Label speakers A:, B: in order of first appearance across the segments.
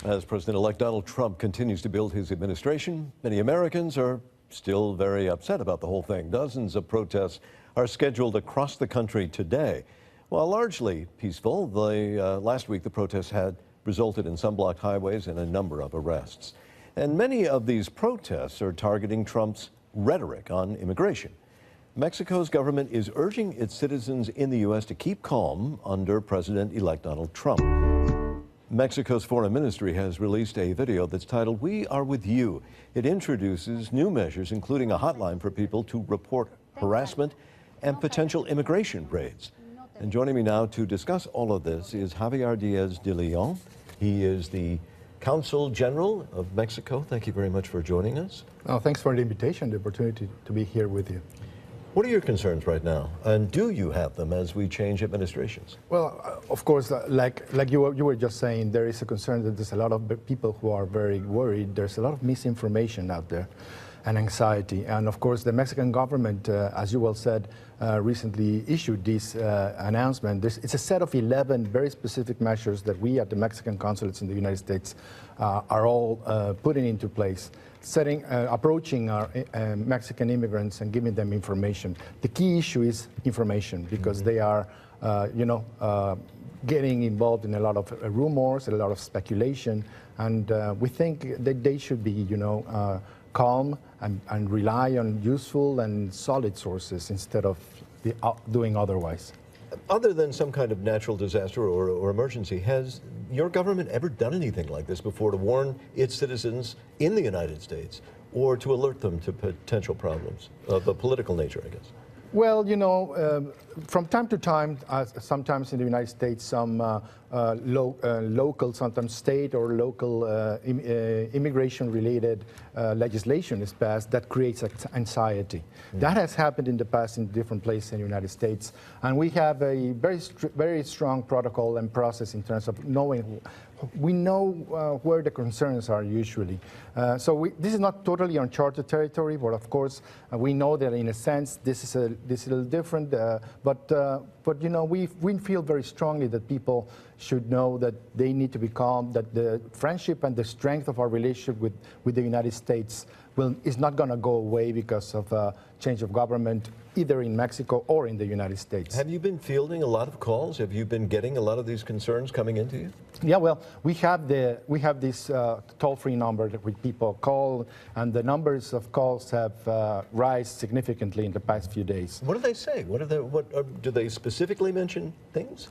A: As President-elect Donald Trump continues to build his administration, many Americans are still very upset about the whole thing. Dozens of protests are scheduled across the country today. While largely peaceful, last week the protests had resulted in some blocked highways and a number of arrests. And many of these protests are targeting Trump's rhetoric on immigration. Mexico's government is urging its citizens in the U.S. to keep calm under President-elect Donald Trump. Mexico's foreign ministry has released a video that's titled, "We Are With You." It introduces new measures, including a hotline for people to report harassment and potential immigration raids. And joining me now to discuss all of this is Javier Díaz de León. He is the Consul General of Mexico. Thank you very much for joining us.
B: Oh, thanks for the invitation, the opportunity to be here with you.
A: What are your concerns right now, and do you have them as we change administrations?
B: Well, of course, like you were just saying, there is a concern that there's a lot of people who are very worried. There's a lot of misinformation out there and anxiety. And of course, the Mexican government, as you well said, recently issued this announcement. It's a set of 11 very specific measures that we at the Mexican consulates in the United States are all putting into place, approaching our Mexican immigrants and giving them information. The key issue is information, because they are, getting involved in a lot of rumors, a lot of speculation, and we think that they should be, calm and rely on useful and solid sources instead of doing otherwise.
A: Other than some kind of natural disaster or emergency, has your government ever done anything like this before to warn its citizens in the United States or to alert them to potential problems of a political nature, I guess?
B: Well, from time to time, sometimes in the United States, some local, sometimes state or local immigration-related legislation is passed that creates anxiety. That has happened in the past in different places in the United States, and we have a very strong protocol and process in terms of knowing. We know where the concerns are usually. This is not totally uncharted territory, but of course we know that in a sense this is a little different. But we feel very strongly that people should know that they need to be calm, that the friendship and the strength of our relationship with the United States is not going to go away because of a change of government, either in Mexico or in the United States.
A: Have you been fielding a lot of calls? Have you been getting a lot of these concerns coming into you?
B: Yeah, well, we have this toll-free number that people call, and the numbers of calls have risen significantly in the past few days.
A: What do they say? Do they specifically mention things?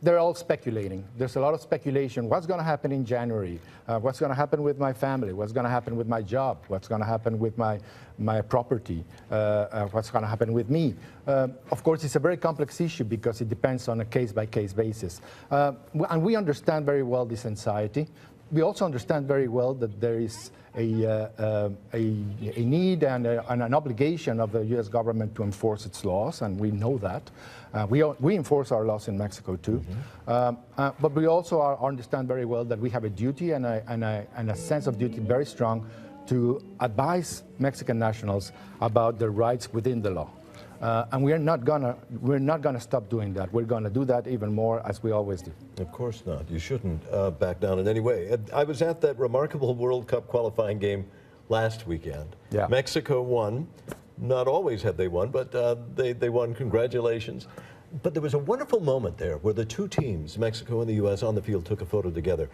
B: They're all speculating. There's a lot of speculation. What's going to happen in January? What's going to happen with my family? What's going to happen with my job? What's going to happen with my property? What's going to happen with me? Of course, it's a very complex issue because it depends on a case-by-case basis. And we understand very well this anxiety. We also understand very well that there is a need and an obligation of the U.S. government to enforce its laws, and we know that. We enforce our laws in Mexico too. But we also understand very well that we have a duty and a sense of duty very strong to advise Mexican nationals about their rights within the law. And we're not gonna stop doing that. We're gonna do that even more, as we always do.
A: Of course not. You shouldn't back down in any way. I was at that remarkable World Cup qualifying game last weekend. Yeah. Mexico won. Not always have they won, but they won. Congratulations. But there was a wonderful moment there where the two teams, Mexico and the U.S., on the field took a photo together.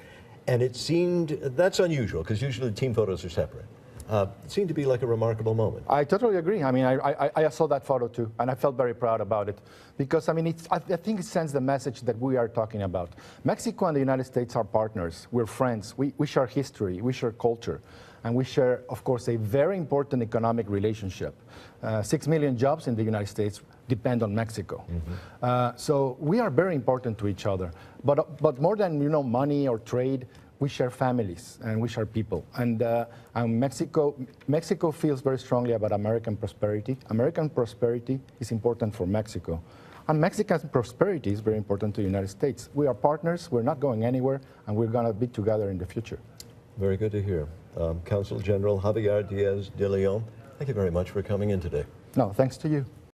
A: And it seemed, that's unusual, because usually team photos are separate. It seemed to be like a remarkable moment.
B: I totally agree. I mean, I saw that photo too, and I felt very proud about it. Because, I mean, I think it sends the message that we are talking about. Mexico and the United States are partners. We're friends. We share history. We share culture. And we share, of course, a very important economic relationship. 6 million jobs in the United States depend on Mexico. So we are very important to each other. But more than money or trade, we share families and we share people. And Mexico feels very strongly about American prosperity. American prosperity is important for Mexico. And Mexican prosperity is very important to the United States. We are partners, we're not going anywhere, and we're going to be together in the future.
A: Very good to hear. Consul General Javier Díaz de León, thank you very much for coming in today.
B: No, thanks to you.